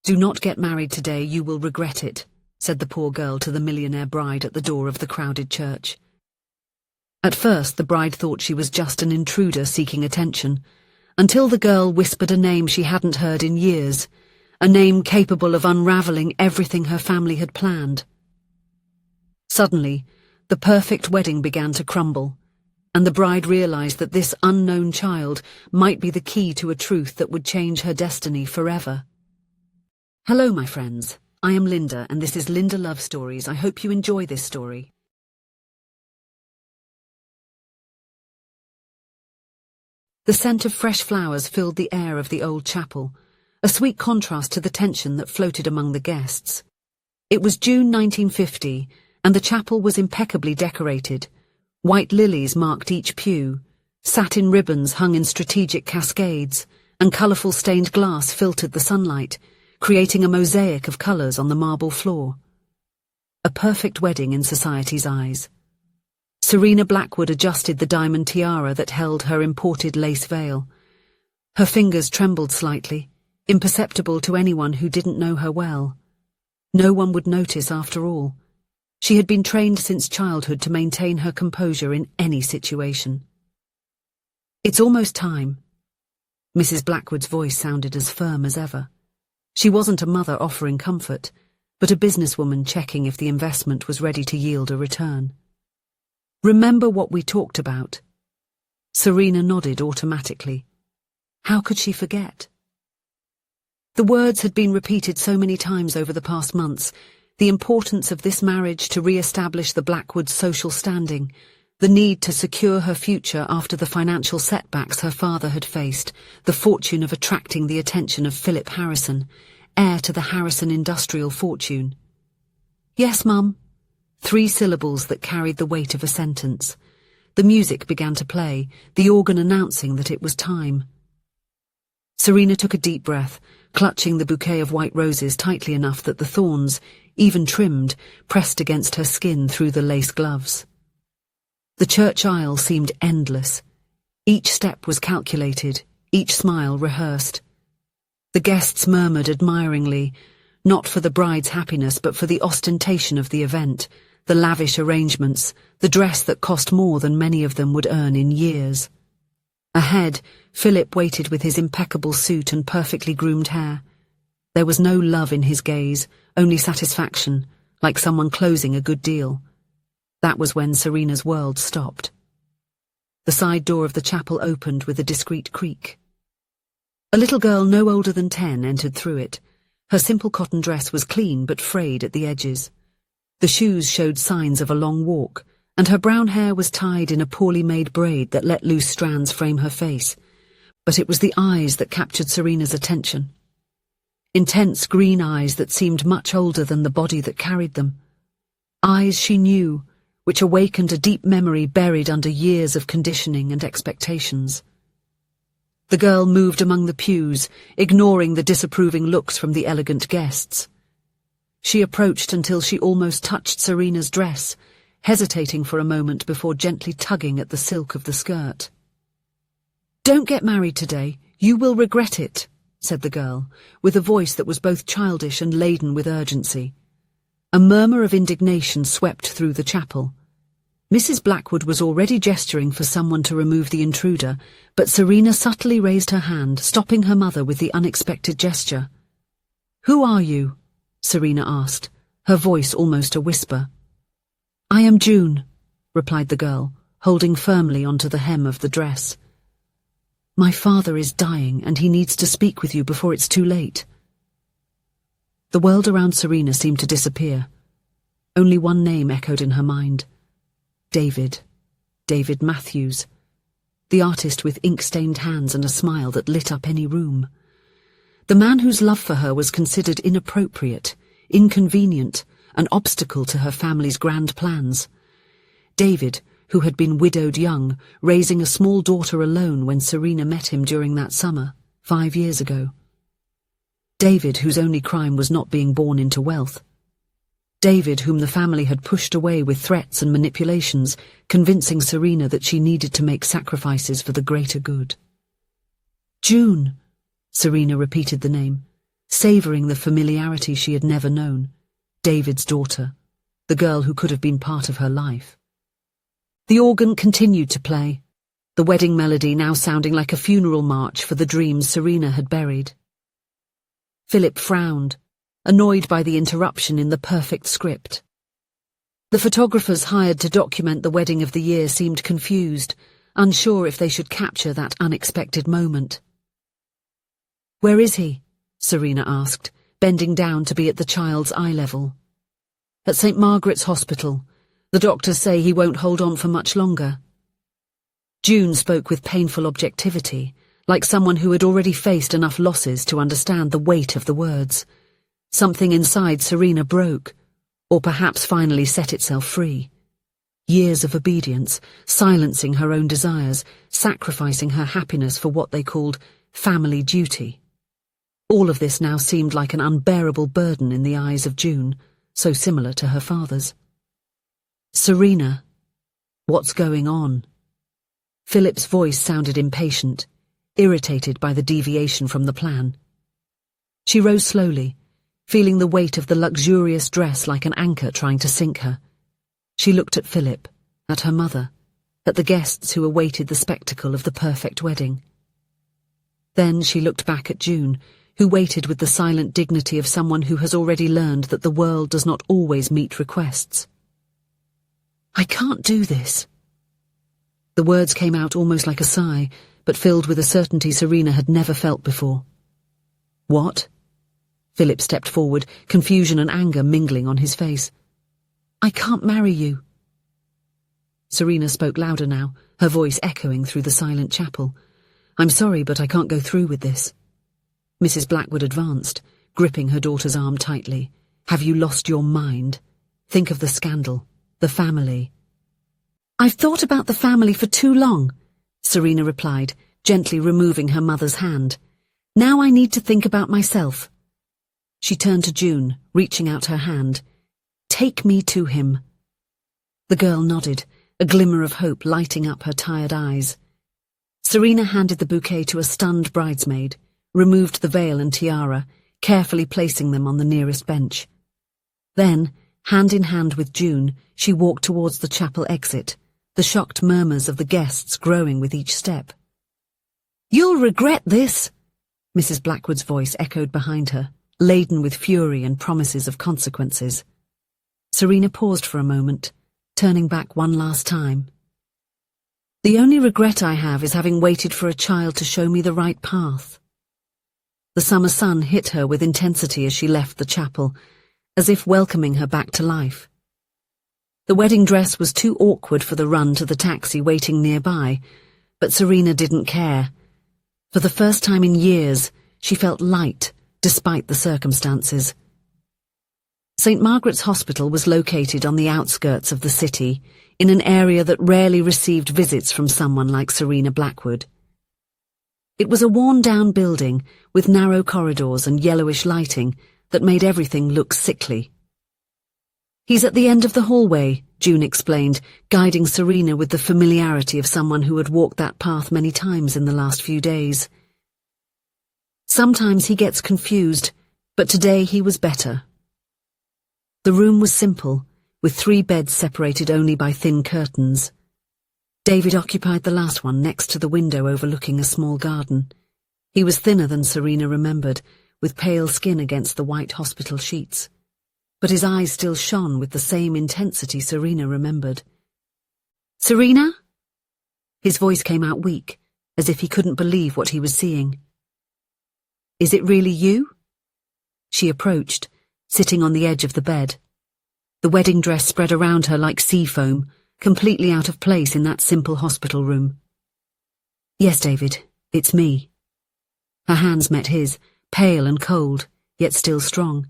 "Do not get married today, you will regret it," said the poor girl to the millionaire bride at the door of the crowded church. At first the bride thought she was just an intruder seeking attention, until the girl whispered a name she hadn't heard in years, a name capable of unraveling everything her family had planned. Suddenly, the perfect wedding began to crumble, and the bride realized that this unknown child might be the key to a truth that would change her destiny forever. Hello, my friends. I am Linda, and this is Linda Love Stories. I hope you enjoy this story. The scent of fresh flowers filled the air of the old chapel, a sweet contrast to the tension that floated among the guests. It was June 1950, and the chapel was impeccably decorated. White lilies marked each pew, satin ribbons hung in strategic cascades, and colourful stained glass filtered the sunlight, creating a mosaic of colours on the marble floor. A perfect wedding in society's eyes. Serena Blackwood adjusted the diamond tiara that held her imported lace veil. Her fingers trembled slightly, imperceptible to anyone who didn't know her well. No one would notice after all. She had been trained since childhood to maintain her composure in any situation. "It's almost time." Mrs. Blackwood's voice sounded as firm as ever. She wasn't a mother offering comfort, but a businesswoman checking if the investment was ready to yield a return. "Remember what we talked about?" Serena nodded automatically. How could she forget? The words had been repeated so many times over the past months, the importance of this marriage to re-establish the Blackwoods' social standing, the need to secure her future after the financial setbacks her father had faced, the fortune of attracting the attention of Philip Harrison, heir to the Harrison industrial fortune. "Yes, Mum." 3 syllables that carried the weight of a sentence. The music began to play, the organ announcing that it was time. Serena took a deep breath, clutching the bouquet of white roses tightly enough that the thorns, even trimmed, pressed against her skin through the lace gloves. The church aisle seemed endless. Each step was calculated, each smile rehearsed. The guests murmured admiringly, not for the bride's happiness but for the ostentation of the event, the lavish arrangements, the dress that cost more than many of them would earn in years. Ahead, Philip waited with his impeccable suit and perfectly groomed hair. There was no love in his gaze, only satisfaction, like someone closing a good deal. That was when Serena's world stopped. The side door of the chapel opened with a discreet creak. A little girl no older than 10 entered through it. Her simple cotton dress was clean but frayed at the edges. The shoes showed signs of a long walk, and her brown hair was tied in a poorly made braid that let loose strands frame her face. But it was the eyes that captured Serena's attention. Intense green eyes that seemed much older than the body that carried them. Eyes she knew, which awakened a deep memory buried under years of conditioning and expectations. The girl moved among the pews, ignoring the disapproving looks from the elegant guests. She approached until she almost touched Serena's dress, hesitating for a moment before gently tugging at the silk of the skirt. "Don't get married today, you will regret it," said the girl, with a voice that was both childish and laden with urgency. A murmur of indignation swept through the chapel. Mrs. Blackwood was already gesturing for someone to remove the intruder, but Serena subtly raised her hand, stopping her mother with the unexpected gesture. "Who are you?" Serena asked, her voice almost a whisper. "I am June," replied the girl, holding firmly onto the hem of the dress. "My father is dying, and he needs to speak with you before it's too late." The world around Serena seemed to disappear. Only one name echoed in her mind. David. David Matthews. The artist with ink-stained hands and a smile that lit up any room. The man whose love for her was considered inappropriate, inconvenient, an obstacle to her family's grand plans. David, who had been widowed young, raising a small daughter alone when Serena met him during that summer, 5 years ago. David, whose only crime was not being born into wealth. David, whom the family had pushed away with threats and manipulations, convincing Serena that she needed to make sacrifices for the greater good. "June," Serena repeated the name. savouring the familiarity she had never known. David's daughter, the girl who could have been part of her life. The organ continued to play, the wedding melody now sounding like a funeral march for the dreams Serena had buried. Philip frowned, annoyed by the interruption in the perfect script. The photographers hired to document the wedding of the year seemed confused, unsure if they should capture that unexpected moment. "Where is he?" Serena asked, bending down to be at the child's eye level. "At St. Margaret's Hospital. The doctors say he won't hold on for much longer." June spoke with painful objectivity, like someone who had already faced enough losses to understand the weight of the words. Something inside Serena broke, or perhaps finally set itself free. Years of obedience, silencing her own desires, sacrificing her happiness for what they called family duty. All of this now seemed like an unbearable burden in the eyes of June, so similar to her father's. "Serena, what's going on?" Philip's voice sounded impatient, irritated by the deviation from the plan. She rose slowly, feeling the weight of the luxurious dress like an anchor trying to sink her. She looked at Philip, at her mother, at the guests who awaited the spectacle of the perfect wedding. Then she looked back at June, who waited with the silent dignity of someone who has already learned that the world does not always meet requests. "I can't do this." The words came out almost like a sigh, but filled with a certainty Serena had never felt before. "What?" Philip stepped forward, confusion and anger mingling on his face. "I can't marry you." Serena spoke louder now, her voice echoing through the silent chapel. "I'm sorry, but I can't go through with this." Mrs. Blackwood advanced, gripping her daughter's arm tightly. "Have you lost your mind? Think of the scandal, the family." "I've thought about the family for too long," Serena replied, gently removing her mother's hand. "Now I need to think about myself." She turned to June, reaching out her hand. "Take me to him." The girl nodded, a glimmer of hope lighting up her tired eyes. Serena handed the bouquet to a stunned bridesmaid, removed the veil and tiara, carefully placing them on the nearest bench. Then, hand in hand with June, she walked towards the chapel exit, the shocked murmurs of the guests growing with each step. "You'll regret this," Mrs. Blackwood's voice echoed behind her, laden with fury and promises of consequences. Serena paused for a moment, turning back one last time. "The only regret I have is having waited for a child to show me the right path." The summer sun hit her with intensity as she left the chapel, as if welcoming her back to life. The wedding dress was too awkward for the run to the taxi waiting nearby, but Serena didn't care. For the first time in years, she felt light, despite the circumstances. St. Margaret's Hospital was located on the outskirts of the city, in an area that rarely received visits from someone like Serena Blackwood. It was a worn-down building with narrow corridors and yellowish lighting that made everything look sickly. "He's at the end of the hallway," June explained, guiding Serena with the familiarity of someone who had walked that path many times in the last few days. "Sometimes he gets confused, but today he was better." The room was simple, with 3 beds separated only by thin curtains. David occupied the last one next to the window overlooking a small garden. He was thinner than Serena remembered, with pale skin against the white hospital sheets. But his eyes still shone with the same intensity Serena remembered. "Serena?" His voice came out weak, as if he couldn't believe what he was seeing. "Is it really you?" She approached, sitting on the edge of the bed. The wedding dress spread around her like sea foam, completely out of place in that simple hospital room. "Yes, David, it's me." Her hands met his, pale and cold, yet still strong.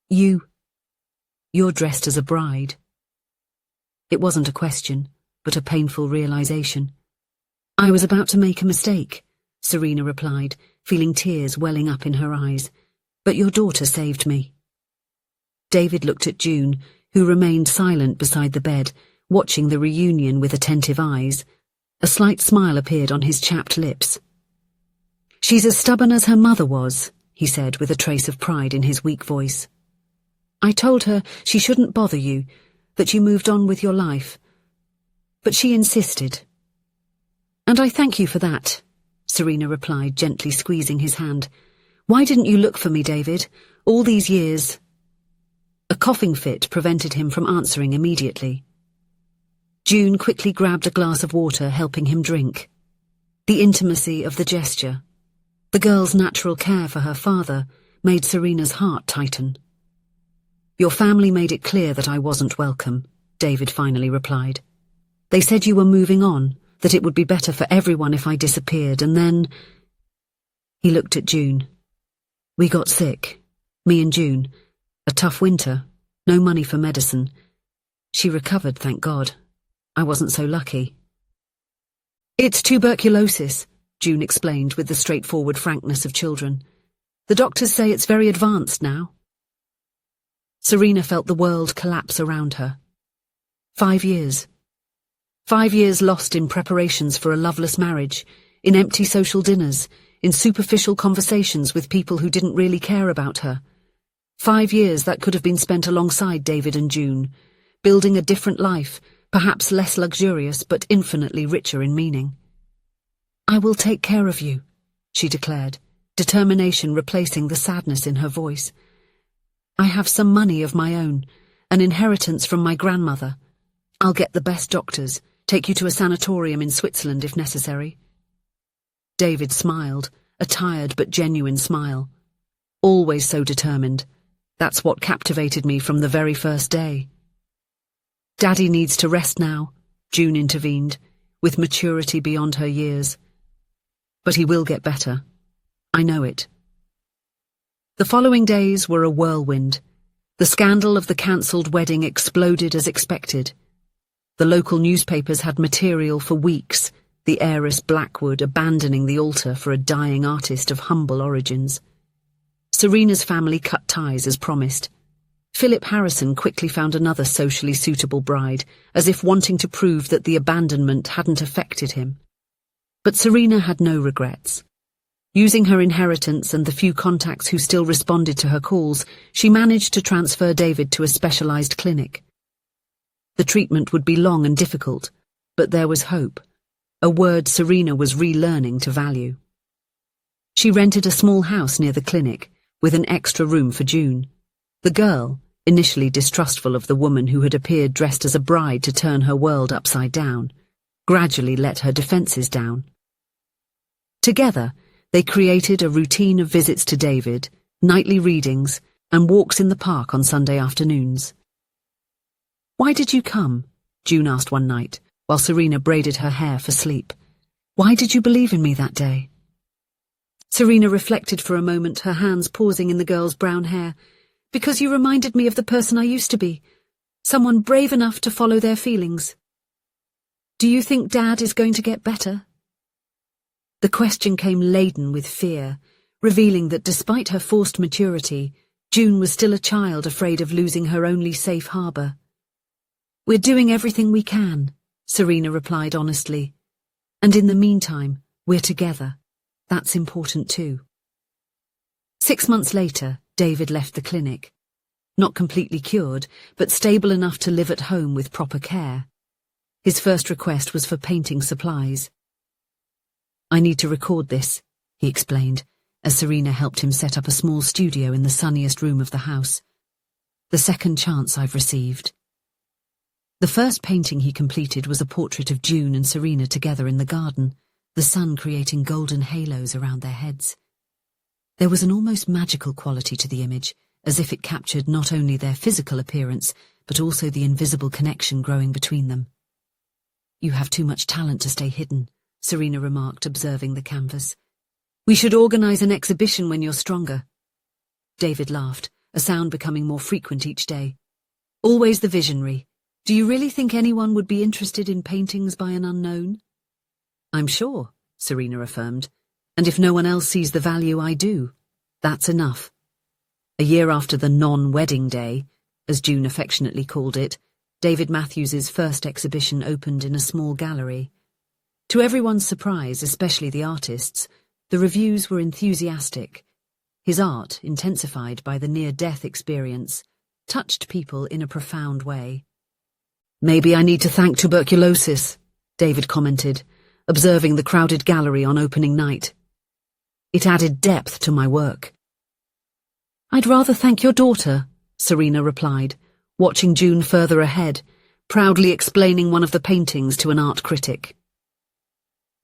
You're dressed as a bride." It wasn't a question, but a painful realization. "I was about to make a mistake," Serena replied, feeling tears welling up in her eyes. "But your daughter saved me." David looked at June, who remained silent beside the bed, watching the reunion with attentive eyes. A slight smile appeared on his chapped lips. "She's as stubborn as her mother was," he said with a trace of pride in his weak voice. I told her she shouldn't bother you, that you moved on with your life. But she insisted. And I thank you for that, Serena replied, gently squeezing his hand. Why didn't you look for me, David, all these years? A coughing fit prevented him from answering immediately. June quickly grabbed a glass of water, helping him drink. The intimacy of the gesture, the girl's natural care for her father, made Serena's heart tighten. Your family made it clear that I wasn't welcome, David finally replied. They said you were moving on, that it would be better for everyone if I disappeared, and then... He looked at June. We got sick, me and June. A tough winter, no money for medicine. She recovered, thank God. I wasn't so lucky. It's tuberculosis, June explained with the straightforward frankness of children. The doctors say it's very advanced now. Serena felt the world collapse around her. 5 years. 5 years lost in preparations for a loveless marriage, in empty social dinners, in superficial conversations with people who didn't really care about her. 5 years that could have been spent alongside David and June, building a different life, perhaps less luxurious but infinitely richer in meaning. I will take care of you, she declared, determination replacing the sadness in her voice. I have some money of my own, an inheritance from my grandmother. I'll get the best doctors, take you to a sanatorium in Switzerland if necessary. David smiled, a tired but genuine smile. Always so determined. That's what captivated me from the very first day. Daddy needs to rest now, June intervened, with maturity beyond her years. But he will get better. I know it. The following days were a whirlwind. The scandal of the cancelled wedding exploded as expected. The local newspapers had material for weeks, the heiress Blackwood abandoning the altar for a dying artist of humble origins. Serena's family cut ties as promised. Philip Harrison quickly found another socially suitable bride, as if wanting to prove that the abandonment hadn't affected him. But Serena had no regrets. Using her inheritance and the few contacts who still responded to her calls, she managed to transfer David to a specialized clinic. The treatment would be long and difficult, but there was hope, a word Serena was relearning to value. She rented a small house near the clinic, with an extra room for June. The girl, initially distrustful of the woman who had appeared dressed as a bride to turn her world upside down, gradually let her defenses down. Together, they created a routine of visits to David, nightly readings, and walks in the park on Sunday afternoons. Why did you come? June asked one night, while Serena braided her hair for sleep. Why did you believe in me that day? Serena reflected for a moment, her hands pausing in the girl's brown hair. Because you reminded me of the person I used to be, someone brave enough to follow their feelings. Do you think Dad is going to get better? The question came laden with fear, revealing that despite her forced maturity, June was still a child afraid of losing her only safe harbour. We're doing everything we can, Serena replied honestly. And in the meantime, we're together. That's important too. 6 months later, David left the clinic. Not completely cured, but stable enough to live at home with proper care. His first request was for painting supplies. I need to record this, he explained, as Serena helped him set up a small studio in the sunniest room of the house. The second chance I've received. The first painting he completed was a portrait of June and Serena together in the garden, the sun creating golden halos around their heads. There was an almost magical quality to the image, as if it captured not only their physical appearance, but also the invisible connection growing between them. You have too much talent to stay hidden, Serena remarked, observing the canvas. We should organize an exhibition when you're stronger. David laughed, a sound becoming more frequent each day. Always the visionary. Do you really think anyone would be interested in paintings by an unknown? I'm sure, Serena affirmed. And if no one else sees the value I do, that's enough. A year after the non-wedding day, as June affectionately called it, David Matthews's first exhibition opened in a small gallery. To everyone's surprise, especially the artists, the reviews were enthusiastic. His art, intensified by the near-death experience, touched people in a profound way. "Maybe I need to thank tuberculosis," David commented, observing the crowded gallery on opening night. "It added depth to my work." "I'd rather thank your daughter," Serena replied, watching June further ahead, proudly explaining one of the paintings to an art critic.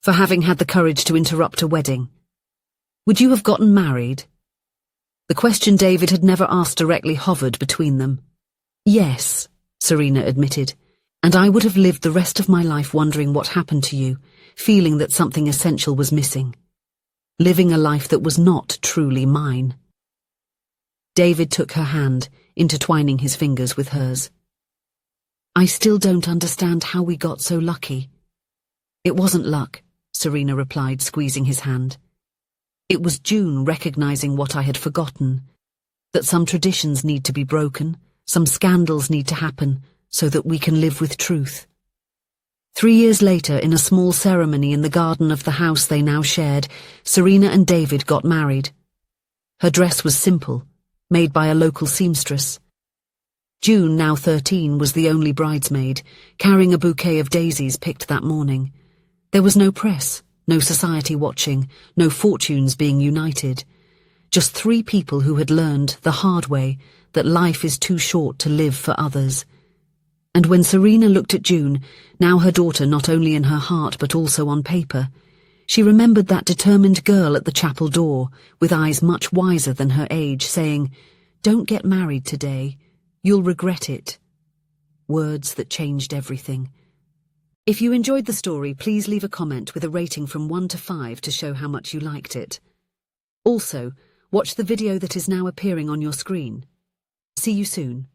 "For having had the courage to interrupt a wedding. Would you have gotten married?" The question David had never asked directly hovered between them. "Yes," Serena admitted, "and I would have lived the rest of my life wondering what happened to you, feeling that something essential was missing. Living a life that was not truly mine." David took her hand, intertwining his fingers with hers. "I still don't understand how we got so lucky." "It wasn't luck," Serena replied, squeezing his hand. "It was June recognizing what I had forgotten, that some traditions need to be broken, some scandals need to happen, so that we can live with truth." 3 years later, in a small ceremony in the garden of the house they now shared, Serena and David got married. Her dress was simple, made by a local seamstress. June, now 13, was the only bridesmaid, carrying a bouquet of daisies picked that morning. There was no press, no society watching, no fortunes being united. Just 3 people who had learned, the hard way, that life is too short to live for others. And when Serena looked at June, now her daughter not only in her heart but also on paper, she remembered that determined girl at the chapel door, with eyes much wiser than her age, saying, "Don't get married today. You'll regret it." Words that changed everything. If you enjoyed the story, please leave a comment with a rating from 1 to 5 to show how much you liked it. Also, watch the video that is now appearing on your screen. See you soon.